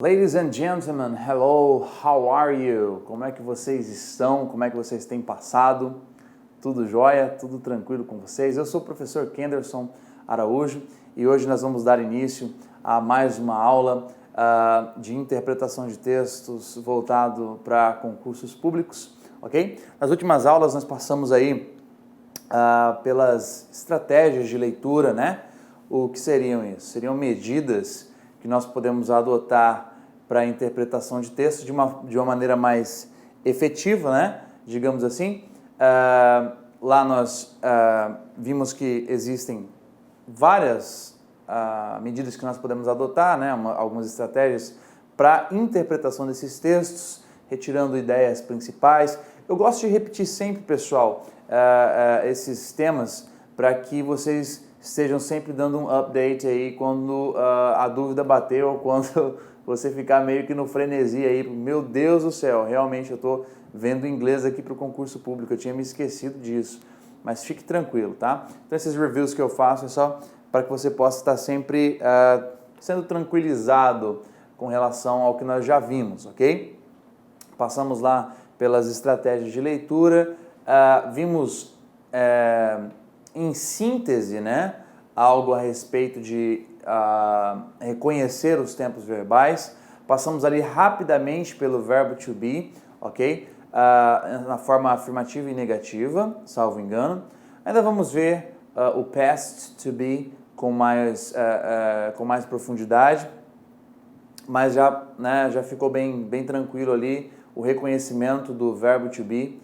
Ladies and gentlemen, hello, how are you? Como é que vocês estão? Como é que vocês têm passado? Tudo jóia? Tudo tranquilo com vocês? Eu sou o professor Kenderson Araújo e hoje nós vamos dar início a mais uma aula de interpretação de textos voltado para concursos públicos, ok? Nas últimas aulas nós passamos aí pelas estratégias de leitura, né? O que seriam isso? Seriam medidas que nós podemos adotar para a interpretação de texto de uma maneira mais efetiva, né? Digamos assim. Lá nós vimos que existem várias medidas que nós podemos adotar, né? Algumas estratégias para a interpretação desses textos, retirando ideias principais. Eu gosto de repetir sempre, pessoal, esses temas para que vocês estejam sempre dando um update aí quando a dúvida bater ou quando você ficar meio que no frenesi aí, meu Deus do céu, realmente eu estou vendo inglês aqui para o concurso público, eu tinha me esquecido disso, mas fique tranquilo, tá? Então esses reviews que eu faço é só para que você possa estar sempre sendo tranquilizado com relação ao que nós já vimos, ok? Passamos lá pelas estratégias de leitura, vimos em síntese, né, algo a respeito de reconhecer os tempos verbais. Passamos ali rapidamente pelo verbo to be, ok? Na forma afirmativa e negativa, salvo engano. Ainda vamos ver o past to be com mais profundidade, mas já ficou bem tranquilo ali o reconhecimento do verbo to be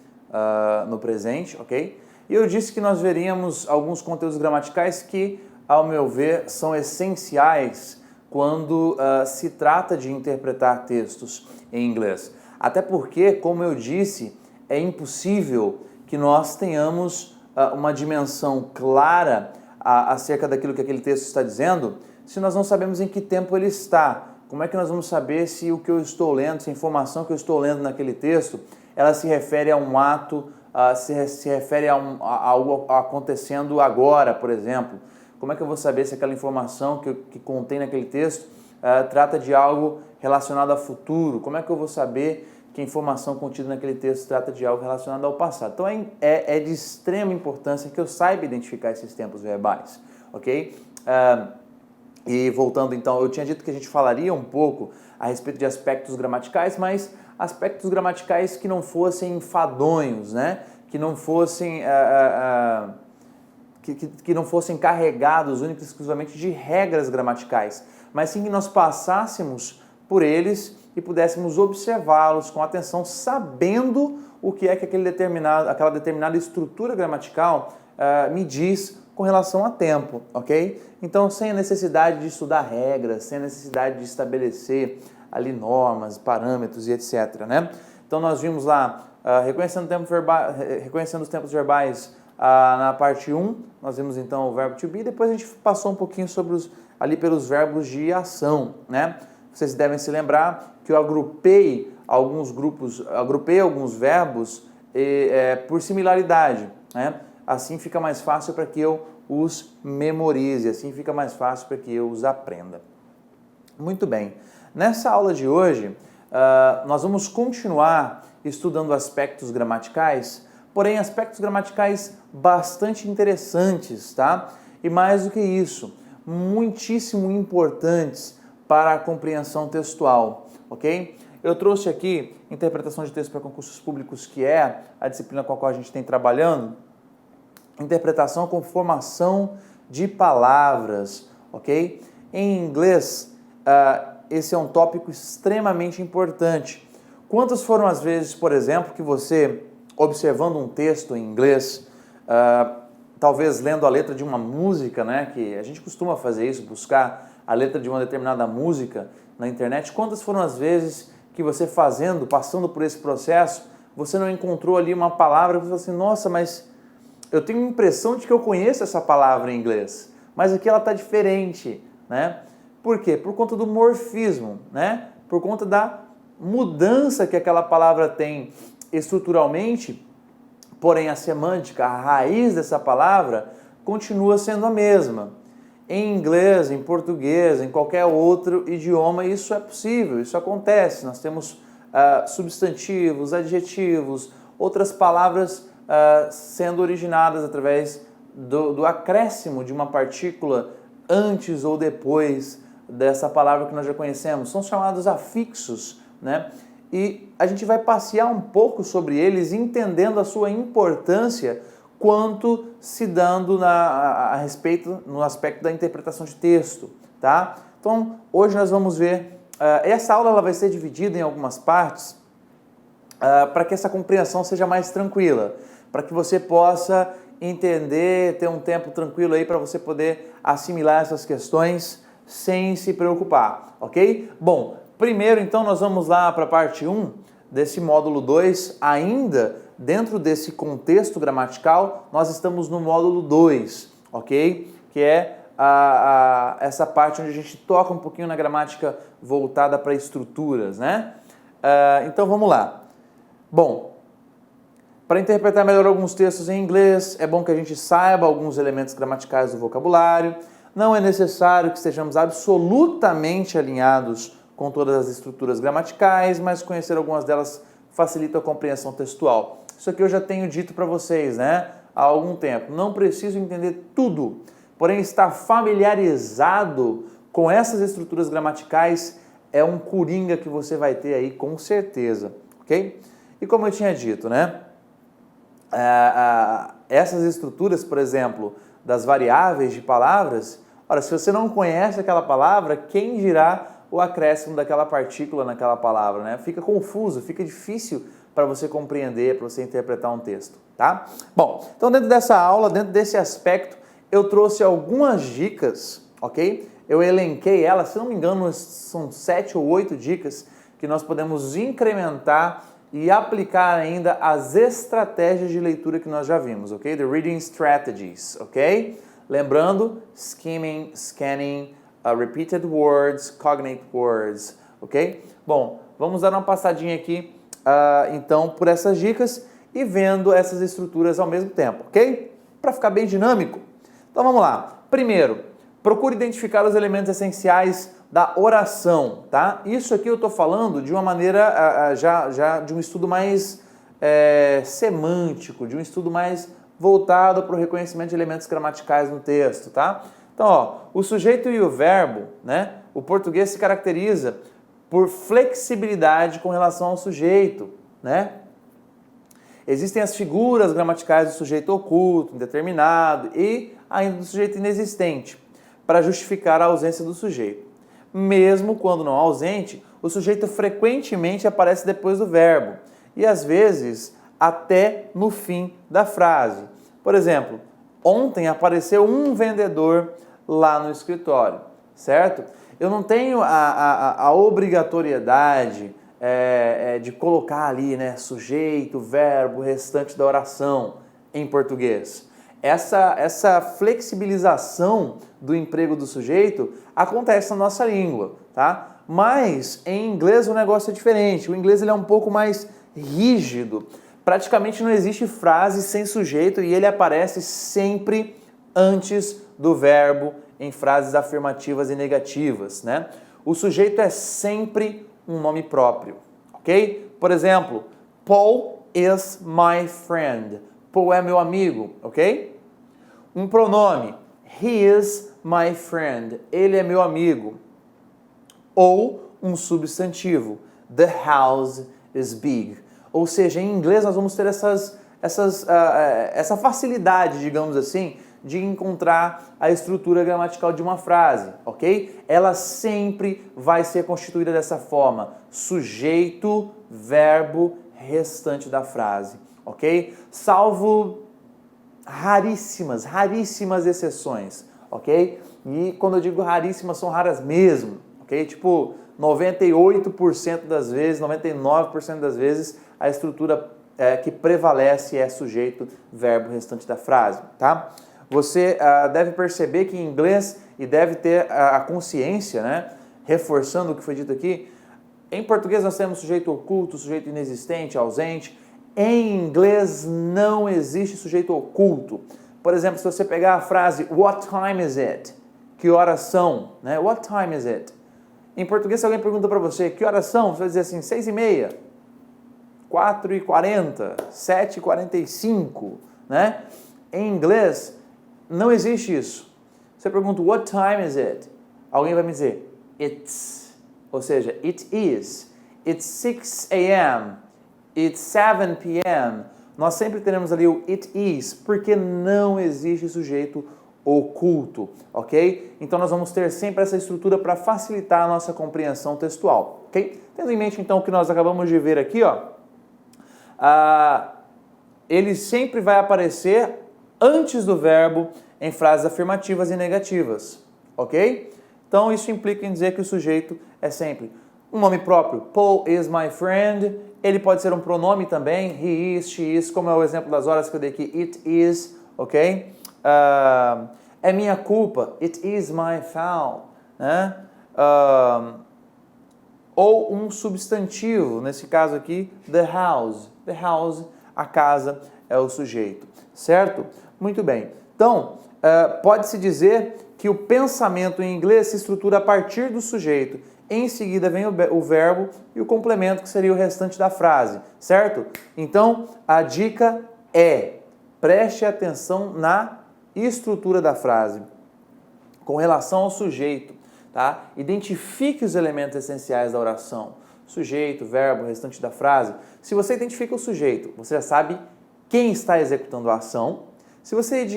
no presente, ok? E eu disse que nós veríamos alguns conteúdos gramaticais que, ao meu ver, são essenciais quando se trata de interpretar textos em inglês. Até porque, como eu disse, é impossível que nós tenhamos uma dimensão clara acerca daquilo que aquele texto está dizendo se nós não sabemos em que tempo ele está. Como é que nós vamos saber se o que eu estou lendo, se a informação que eu estou lendo naquele texto, ela se refere a um ato, se refere a algo acontecendo agora, por exemplo? Como é que eu vou saber se aquela informação que contém naquele texto trata de algo relacionado ao futuro? Como é que eu vou saber que a informação contida naquele texto trata de algo relacionado ao passado? Então é de extrema importância que eu saiba identificar esses tempos verbais, ok? E voltando então, eu tinha dito que a gente falaria um pouco a respeito de aspectos gramaticais, mas aspectos gramaticais que não fossem enfadonhos, né? Que não fossem que não fossem carregados única e exclusivamente de regras gramaticais, mas sim que nós passássemos por eles e pudéssemos observá-los com atenção, sabendo o que é que aquela determinada estrutura gramatical me diz com relação a tempo, ok? Então, sem a necessidade de estudar regras, sem a necessidade de estabelecer ali normas, parâmetros e etc, né? Então, nós vimos lá, reconhecendo os tempos verbais na parte 1, nós vimos então o verbo to be, depois a gente passou um pouquinho ali pelos verbos de ação, né? Vocês devem se lembrar que eu agrupei alguns verbos por similaridade, né? Assim fica mais fácil para que eu os memorize, assim fica mais fácil para que eu os aprenda. Muito bem. Nessa aula de hoje, nós vamos continuar estudando aspectos gramaticais, porém aspectos gramaticais bastante interessantes, tá? E mais do que isso, muitíssimo importantes para a compreensão textual, ok? Eu trouxe aqui interpretação de texto para concursos públicos, que é a disciplina com a qual a gente tem trabalhando, interpretação com formação de palavras, ok? Em inglês, esse é um tópico extremamente importante. Quantas foram as vezes, por exemplo, que você, observando um texto em inglês, talvez lendo a letra de uma música, né? Que a gente costuma fazer isso, buscar a letra de uma determinada música na internet. Quantas foram as vezes que você passando por esse processo, você não encontrou ali uma palavra e você falou assim, nossa, mas eu tenho a impressão de que eu conheço essa palavra em inglês, mas aqui ela está diferente, né? Por quê? Por conta do morfismo, né? Por conta da mudança que aquela palavra tem estruturalmente, porém a semântica, a raiz dessa palavra, continua sendo a mesma. Em inglês, em português, em qualquer outro idioma, isso é possível, isso acontece. Nós temos substantivos, adjetivos, outras palavras sendo originadas através do acréscimo de uma partícula antes ou depois dessa palavra que nós já conhecemos. São chamados afixos, né? E a gente vai passear um pouco sobre eles, entendendo a sua importância quanto se dando a respeito no aspecto da interpretação de texto, tá? Então, hoje nós vamos ver, essa aula ela vai ser dividida em algumas partes para que essa compreensão seja mais tranquila, para que você possa entender, ter um tempo tranquilo aí para você poder assimilar essas questões sem se preocupar, ok? Bom, primeiro então nós vamos lá para a parte 1 desse módulo 2, ainda dentro desse contexto gramatical, nós estamos no módulo 2, ok? Que é essa parte onde a gente toca um pouquinho na gramática voltada para estruturas, né? Então vamos lá. Bom, para interpretar melhor alguns textos em inglês, é bom que a gente saiba alguns elementos gramaticais do vocabulário. Não é necessário que estejamos absolutamente alinhados com todas as estruturas gramaticais, mas conhecer algumas delas facilita a compreensão textual. Isso aqui eu já tenho dito para vocês, né, há algum tempo. Não preciso entender tudo, porém estar familiarizado com essas estruturas gramaticais é um coringa que você vai ter aí com certeza, ok? E como eu tinha dito, né, essas estruturas, por exemplo, das variáveis de palavras, ora, se você não conhece aquela palavra, quem dirá o acréscimo daquela partícula naquela palavra, né? Fica confuso, fica difícil para você compreender, para você interpretar um texto, tá? Bom, então dentro dessa aula, dentro desse aspecto, eu trouxe algumas dicas, ok? Eu elenquei elas, se não me engano, são 7 ou 8 dicas que nós podemos incrementar e aplicar ainda as estratégias de leitura que nós já vimos, ok? The reading strategies, ok? Lembrando, skimming, scanning, repeated words, cognate words, ok? Bom, vamos dar uma passadinha aqui, então, por essas dicas e vendo essas estruturas ao mesmo tempo, ok? Para ficar bem dinâmico. Então, vamos lá. Primeiro, procure identificar os elementos essenciais da oração, tá? Isso aqui eu estou falando de uma maneira já de um estudo mais semântico, de um estudo mais voltado para o reconhecimento de elementos gramaticais no texto, tá? Então, ó, o sujeito e o verbo, né? O português se caracteriza por flexibilidade com relação ao sujeito, né? Existem as figuras gramaticais do sujeito oculto, indeterminado e ainda do sujeito inexistente, para justificar a ausência do sujeito. Mesmo quando não ausente, o sujeito frequentemente aparece depois do verbo e às vezes até no fim da frase. Por exemplo, ontem apareceu um vendedor lá no escritório, certo? Eu não tenho a obrigatoriedade de colocar ali, né, sujeito, verbo, restante da oração em português. Essa flexibilização do emprego do sujeito acontece na nossa língua, tá? Mas em inglês o negócio é diferente. O inglês ele é um pouco mais rígido. Praticamente não existe frase sem sujeito e ele aparece sempre antes do verbo em frases afirmativas e negativas, né? O sujeito é sempre um nome próprio, ok? Por exemplo, Paul is my friend. Paul é meu amigo, ok? Um pronome, he is my friend. Ele é meu amigo. Ou um substantivo, the house is big. Ou seja, em inglês nós vamos ter essa facilidade, digamos assim, de encontrar a estrutura gramatical de uma frase, ok? Ela sempre vai ser constituída dessa forma, sujeito, verbo, restante da frase, ok? Salvo raríssimas exceções, ok? E quando eu digo raríssimas, são raras mesmo, ok? Tipo, 98% das vezes, 99% das vezes, a estrutura que prevalece é sujeito, verbo, restante da frase, tá? Você deve perceber que em inglês, e deve ter a consciência, né? Reforçando o que foi dito aqui, em português nós temos sujeito oculto, sujeito inexistente, ausente. Em inglês não existe sujeito oculto. Por exemplo, se você pegar a frase What time is it? que horas são, né? What time is it? Em português, se alguém pergunta para você, que horas são? Você vai dizer assim, 6h30, 4h40, 7h45, né? Em inglês, não existe isso. Você pergunta, what time is it? Alguém vai me dizer, it's, ou seja, it is, it's 6 a.m., it's 7 p.m. Nós sempre teremos ali o it is, porque não existe sujeito oculto, ok? Então nós vamos ter sempre essa estrutura para facilitar a nossa compreensão textual, ok? Tendo em mente então o que nós acabamos de ver aqui, ó, ele sempre vai aparecer antes do verbo em frases afirmativas e negativas, ok? Então isso implica em dizer que o sujeito é sempre um nome próprio. Paul is my friend. Ele pode ser um pronome também. He is, she is, como é o exemplo das horas que eu dei aqui. It is, ok? É minha culpa. It is my fault. Né? Ou um substantivo. Nesse caso aqui, the house. The house, a casa, é o sujeito. Certo? Muito bem. Então, pode-se dizer que o pensamento em inglês se estrutura a partir do sujeito. Em seguida vem o verbo e o complemento, que seria o restante da frase, certo? Então, a dica é, preste atenção na estrutura da frase. Com relação ao sujeito, tá? Identifique os elementos essenciais da oração. Sujeito, verbo, restante da frase. Se você identifica o sujeito, você já sabe quem está executando a ação. Se você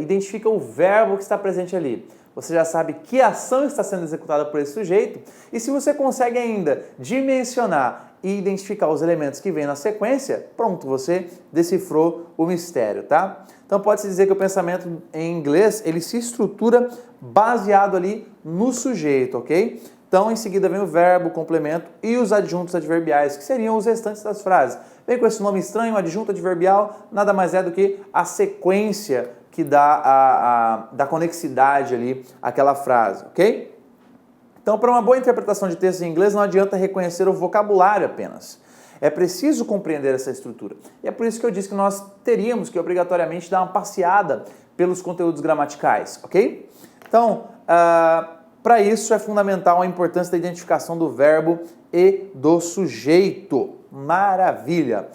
identifica o verbo que está presente ali, você já sabe que ação está sendo executada por esse sujeito. E se você consegue ainda dimensionar e identificar os elementos que vêm na sequência, pronto, você decifrou o mistério, tá? Então pode-se dizer que o pensamento em inglês, ele se estrutura baseado ali no sujeito, ok? Então, em seguida vem o verbo, o complemento e os adjuntos adverbiais, que seriam os restantes das frases. Vem com esse nome estranho, adjunto adverbial, nada mais é do que a sequência que dá da conexidade ali àquela frase, ok? Então, para uma boa interpretação de texto em inglês, não adianta reconhecer o vocabulário apenas. É preciso compreender essa estrutura. E é por isso que eu disse que nós teríamos que obrigatoriamente dar uma passeada pelos conteúdos gramaticais, ok? Então, para isso é fundamental a importância da identificação do verbo e do sujeito. Maravilha!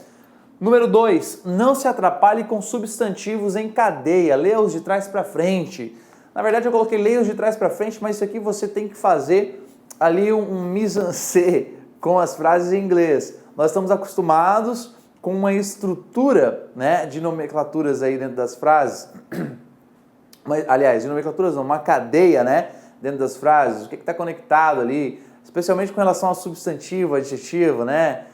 Número 2, não se atrapalhe com substantivos em cadeia, leia-os de trás para frente. Na verdade eu coloquei leia-os de trás para frente, mas isso aqui você tem que fazer ali um mise-en-scène com as frases em inglês. Nós estamos acostumados com uma estrutura, né, de nomenclaturas aí dentro das frases, mas, aliás, de nomenclaturas não, uma cadeia, né, dentro das frases, o que está conectado ali, especialmente com relação ao substantivo, adjetivo, né?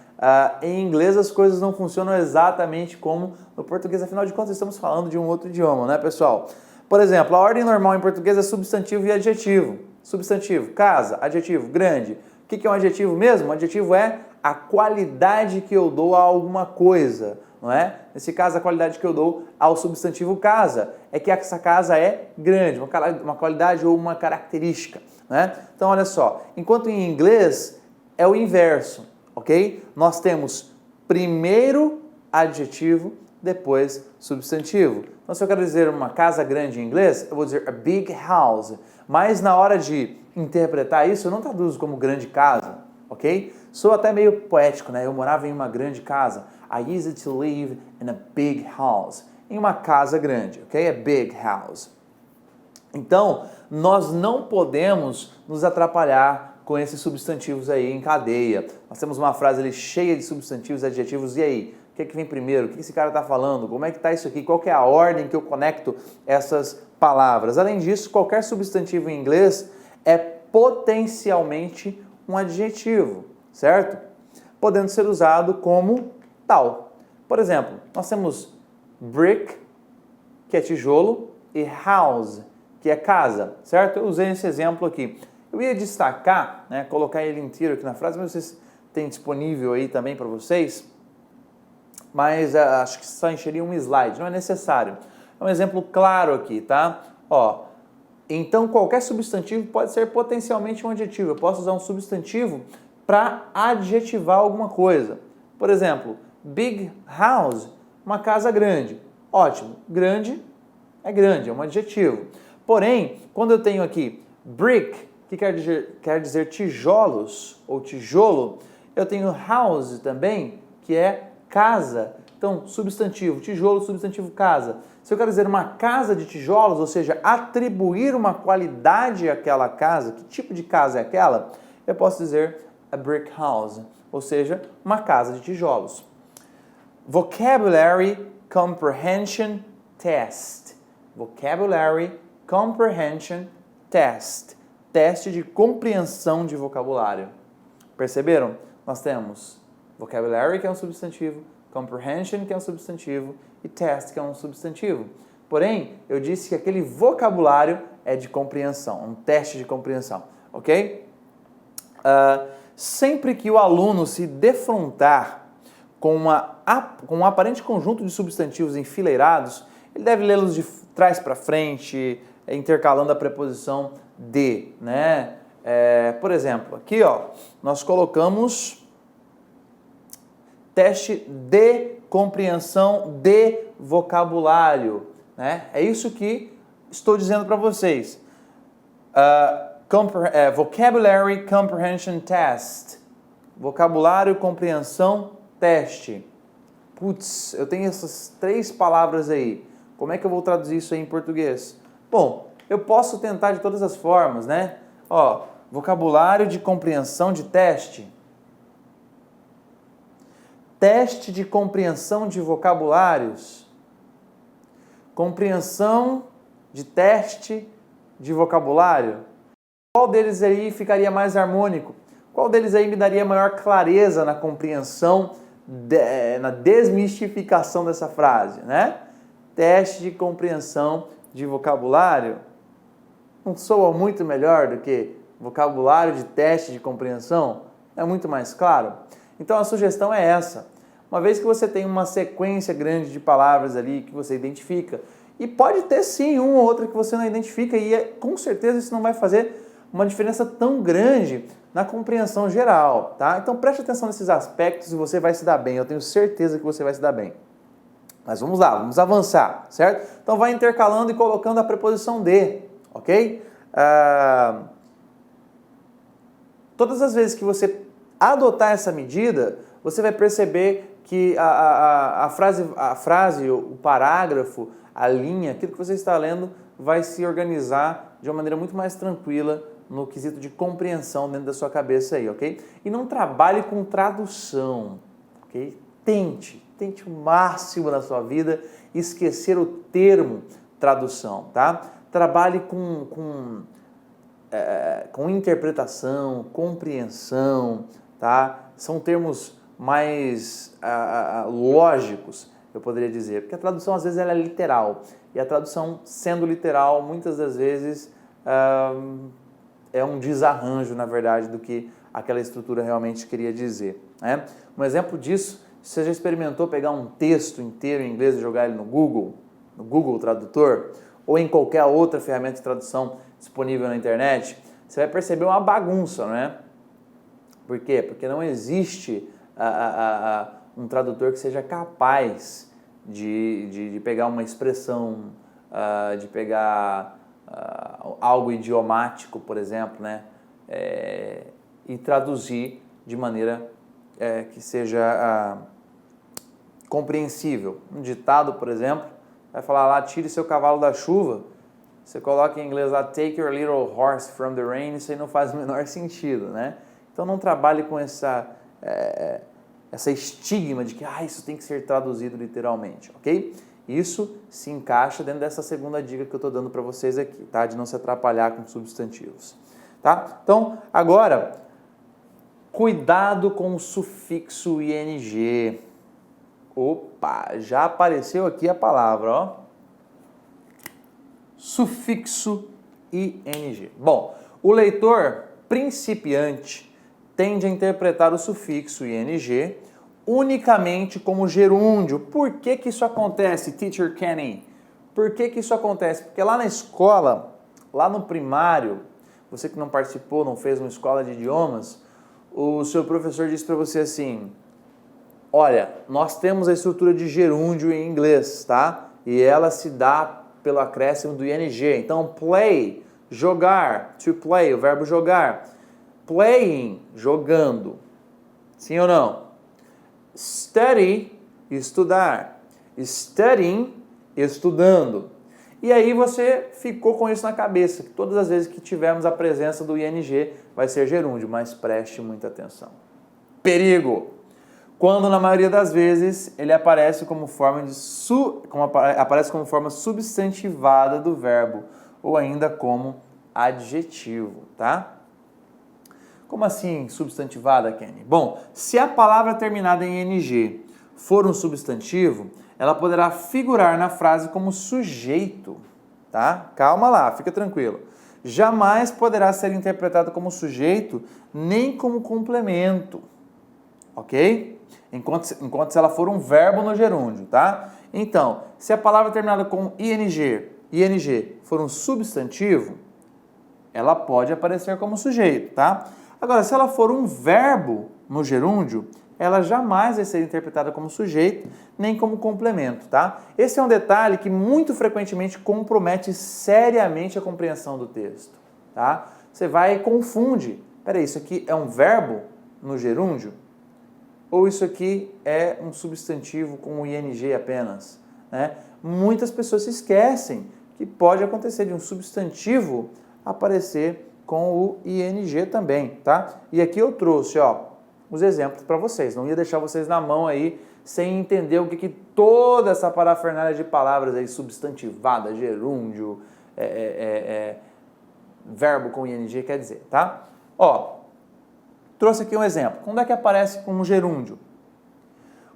Em inglês as coisas não funcionam exatamente como no português, afinal de contas estamos falando de um outro idioma, né, pessoal? Por exemplo, a ordem normal em português é substantivo e adjetivo. Substantivo, casa, adjetivo, grande. O que é um adjetivo mesmo? Um adjetivo é a qualidade que eu dou a alguma coisa, não é? Nesse caso, a qualidade que eu dou ao substantivo casa é que essa casa é grande, uma qualidade ou uma característica, né? Então, olha só, enquanto em inglês é o inverso, ok? Nós temos primeiro adjetivo, depois substantivo. Então, se eu quero dizer uma casa grande em inglês, eu vou dizer a big house, mas na hora de interpretar isso, eu não traduzo como grande casa, ok? Sou até meio poético, né? Eu morava em uma grande casa. I used to live in a big house. Em uma casa grande, ok? A big house. Então, nós não podemos nos atrapalhar com esses substantivos aí em cadeia. Nós temos uma frase ali cheia de substantivos e adjetivos. E aí? O que é que vem primeiro? O que esse cara está falando? Como é que está isso aqui? Qual que é a ordem que eu conecto essas palavras? Além disso, qualquer substantivo em inglês é potencialmente um adjetivo, certo? Podendo ser usado como tal. Por exemplo, nós temos brick, que é tijolo, e house, que é casa, certo? Eu usei esse exemplo aqui. Eu ia destacar, né, colocar ele inteiro aqui na frase, mas vocês têm disponível aí também para vocês, mas acho que só encheria um slide, não é necessário. É um exemplo claro aqui, tá? Ó, então qualquer substantivo pode ser potencialmente um adjetivo. Eu posso usar um substantivo para adjetivar alguma coisa. Por exemplo, big house, uma casa grande. Ótimo, grande, é um adjetivo. Porém, quando eu tenho aqui brick, que quer dizer tijolos ou tijolo, eu tenho house também, que é casa. Então, substantivo, tijolo, substantivo, casa. Se eu quero dizer uma casa de tijolos, ou seja, atribuir uma qualidade àquela casa, que tipo de casa é aquela? Eu posso dizer a brick house, ou seja, uma casa de tijolos. Vocabulary Comprehension Test. Vocabulary Comprehension Test. Teste de compreensão de vocabulário. Perceberam? Nós temos vocabulary, que é um substantivo, comprehension, que é um substantivo, e test, que é um substantivo. Porém, eu disse que aquele vocabulário é de compreensão, um teste de compreensão, ok? Sempre que o aluno se defrontar com um aparente conjunto de substantivos enfileirados, ele deve lê-los de trás para frente, intercalando a preposição de, né? Por exemplo, aqui ó, nós colocamos teste de compreensão de vocabulário, né? É isso que estou dizendo para vocês. Vocabulary Comprehension Test. Vocabulário, compreensão, teste. Putz, eu tenho essas 3 palavras aí. Como é que eu vou traduzir isso aí em português? Bom, eu posso tentar de todas as formas, né? Ó, vocabulário de compreensão de teste. Teste de compreensão de vocabulários. Compreensão de teste de vocabulário. Qual deles aí ficaria mais harmônico? Qual deles aí me daria maior clareza na compreensão, na desmistificação dessa frase, né? Teste de compreensão de vocabulário. Não soa muito melhor do que vocabulário de teste de compreensão? É muito mais claro? Então a sugestão é essa. Uma vez que você tem uma sequência grande de palavras ali que você identifica, e pode ter sim uma ou outra que você não identifica, e com certeza isso não vai fazer uma diferença tão grande na compreensão geral, tá? Então preste atenção nesses aspectos e você vai se dar bem, eu tenho certeza que você vai se dar bem. Mas vamos lá, vamos avançar, certo? Então vai intercalando e colocando a preposição de, ok? Todas as vezes que você adotar essa medida, você vai perceber que a frase, o parágrafo, a linha, aquilo que você está lendo, vai se organizar de uma maneira muito mais tranquila no quesito de compreensão dentro da sua cabeça aí, ok? E não trabalhe com tradução, ok? Tente o máximo na sua vida esquecer o termo tradução, tá? Trabalhe com interpretação, compreensão, tá? São termos mais lógicos, eu poderia dizer, porque a tradução às vezes ela é literal, e a tradução sendo literal, muitas das vezes é um desarranjo, na verdade, do que aquela estrutura realmente queria dizer, né? Um exemplo disso, você já experimentou pegar um texto inteiro em inglês e jogar ele no Google Tradutor, ou em qualquer outra ferramenta de tradução disponível na internet? Você vai perceber uma bagunça, não é? Por quê? Porque não existe um tradutor que seja capaz de pegar uma expressão, de pegar algo idiomático, por exemplo, né? E traduzir de maneira que seja compreensível. Um ditado, por exemplo, vai falar lá, tire seu cavalo da chuva. Você coloca em inglês lá, take your little horse from the rain, isso aí não faz o menor sentido, né? Então não trabalhe com essa estigma de que isso tem que ser traduzido literalmente, ok? Isso se encaixa dentro dessa segunda dica que eu estou dando para vocês aqui, tá? De não se atrapalhar com substantivos, tá? Então, agora, cuidado com o sufixo ing. Opa, já apareceu aqui a palavra, ó. Sufixo ing. Bom, o leitor principiante tende a interpretar o sufixo ing unicamente como gerúndio. Por que que isso acontece, Teacher Kenny? Por que que isso acontece? Porque lá na escola, lá no primário, você que não participou, não fez uma escola de idiomas, o seu professor disse para você assim, olha, nós temos a estrutura de gerúndio em inglês, tá? E ela se dá pelo acréscimo do ing. Então, play, jogar, to play, o verbo jogar. Playing, jogando. Sim ou não? Study, estudar. Studying, estudando. E aí você ficou com isso na cabeça, que todas as vezes que tivermos a presença do ing vai ser gerúndio, mas preste muita atenção. Perigo! Quando na maioria das vezes ele aparece como forma aparece como forma substantivada do verbo ou ainda como adjetivo, tá? Como assim substantivada, Kenny? Bom, se a palavra terminada em ing for um substantivo, ela poderá figurar na frase como sujeito, tá? Calma lá, fica tranquilo. Jamais poderá ser interpretado como sujeito nem como complemento, ok? Enquanto se ela for um verbo no gerúndio, tá? Então, se a palavra terminada com ing for um substantivo, ela pode aparecer como sujeito, tá? Agora, se ela for um verbo no gerúndio, ela jamais vai ser interpretada como sujeito, nem como complemento, tá? Esse é um detalhe que muito frequentemente compromete seriamente a compreensão do texto, tá? Você vai e confunde. Peraí, isso aqui é um verbo no gerúndio? Ou isso aqui é um substantivo com o ing apenas, né? Muitas pessoas se esquecem que pode acontecer de um substantivo aparecer com o ing também, tá? E aqui eu trouxe, ó, os exemplos para vocês. Não ia deixar vocês na mão aí sem entender o que toda essa parafernália de palavras aí, substantivada, gerúndio, verbo com ing quer dizer, tá? Ó, trouxe aqui um exemplo. Quando é que aparece como gerúndio?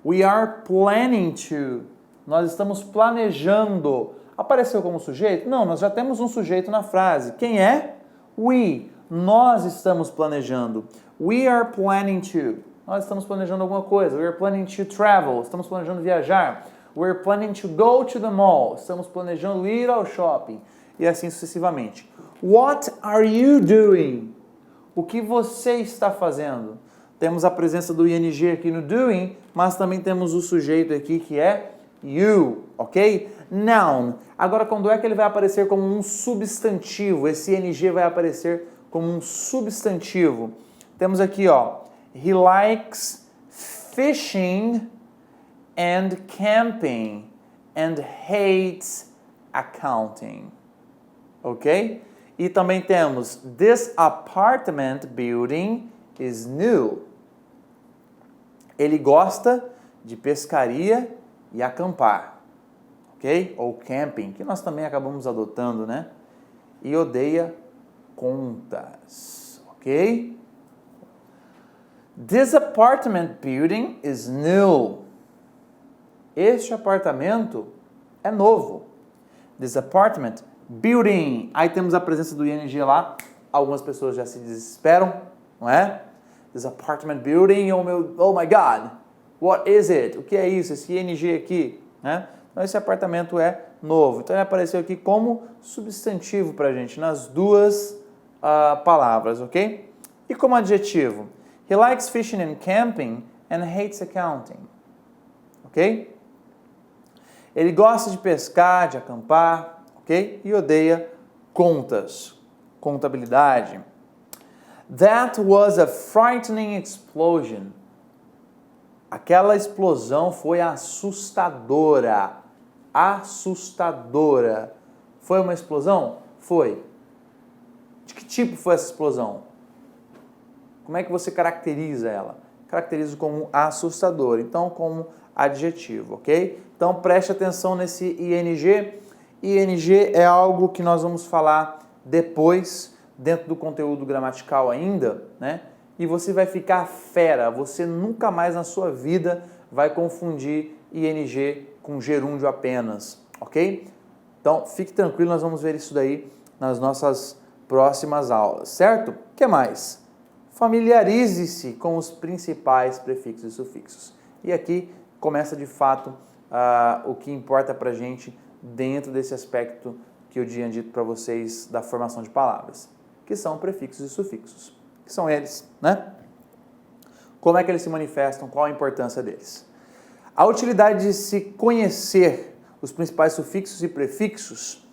We are planning to. Nós estamos planejando. Apareceu como sujeito? Não, nós já temos um sujeito na frase. Quem é? We. Nós estamos planejando. We are planning to. Nós estamos planejando alguma coisa. We are planning to travel. Estamos planejando viajar. We are planning to go to the mall. Estamos planejando ir ao shopping. E assim sucessivamente. What are you doing? O que você está fazendo? Temos a presença do ing aqui no doing, mas também temos o sujeito aqui que é you, ok? Noun. Agora, quando é que ele vai aparecer como um substantivo? Esse ing vai aparecer como um substantivo. Temos aqui, ó, he likes fishing and camping and hates accounting, ok? E também temos this apartment building is new. Ele gosta de pescaria e acampar, ok? Ou camping, que nós também acabamos adotando, né? E odeia contas, ok? This apartment building is new. Este apartamento é novo. This apartment building. Aí temos a presença do ing lá. Algumas pessoas já se desesperam, não é? This apartment building, oh my God, what is it? O que é isso? Esse ing aqui, né? Então esse apartamento é novo. Então ele apareceu aqui como substantivo pra gente, nas duas palavras, ok? E como adjetivo? He likes fishing and camping and hates accounting, ok? Ele gosta de pescar, de acampar, ok? E odeia contas, contabilidade. That was a frightening explosion. Aquela explosão foi assustadora. Assustadora. Foi uma explosão? Foi. De que tipo foi essa explosão? Como é que você caracteriza ela? Caracterizo como assustadora. Então, como adjetivo, ok? Então, preste atenção nesse ing. ing é algo que nós vamos falar depois, dentro do conteúdo gramatical ainda, né? E você vai ficar fera, você nunca mais na sua vida vai confundir ing com gerúndio apenas, ok? Então, fique tranquilo, nós vamos ver isso daí nas nossas próximas aulas, certo? O que mais? Familiarize-se com os principais prefixos e sufixos. E aqui começa de fato o que importa pra gente dentro desse aspecto que eu tinha dito para vocês da formação de palavras, que são prefixos e sufixos, que são eles, né? Como é que eles se manifestam, qual a importância deles? A utilidade de se conhecer os principais sufixos e prefixos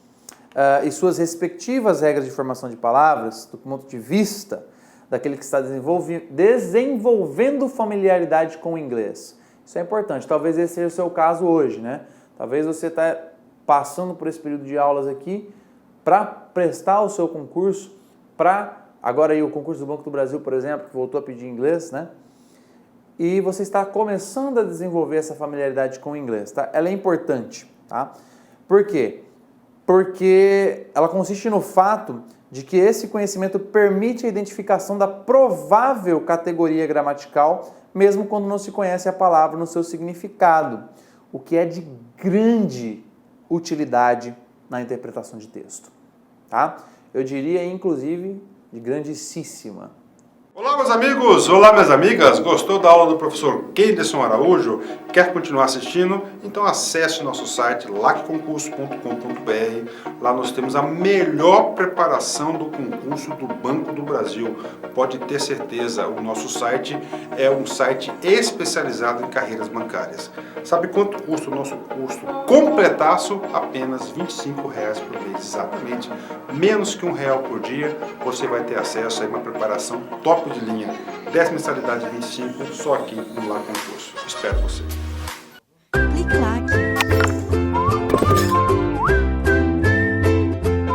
e suas respectivas regras de formação de palavras, do ponto de vista daquele que está desenvolvendo familiaridade com o inglês. Isso é importante. Talvez esse seja o seu caso hoje, né? Talvez você está passando por esse período de aulas aqui para prestar o seu concurso, agora aí o concurso do Banco do Brasil, por exemplo, que voltou a pedir inglês, né? E você está começando a desenvolver essa familiaridade com o inglês, tá? Ela é importante, tá? Por quê? Porque ela consiste no fato de que esse conhecimento permite a identificação da provável categoria gramatical, mesmo quando não se conhece a palavra no seu significado, o que é de grande utilidade na interpretação de texto, tá? Eu diria, inclusive, de grandíssima. Olá, meus amigos! Olá, minhas amigas! Gostou da aula do professor Kenderson Araújo? Quer continuar assistindo? Então acesse o nosso site lacconcurso.com.br. Lá nós temos a melhor preparação do concurso do Banco do Brasil. Pode ter certeza, o nosso site é um site especializado em carreiras bancárias. Sabe quanto custa o nosso curso completaço? Apenas R$ 25 por mês, exatamente. Menos que R$1 por dia, você vai ter acesso a uma preparação top de linha. 10 mensalidade de 25, só aqui no Lá Concurso. Espero você.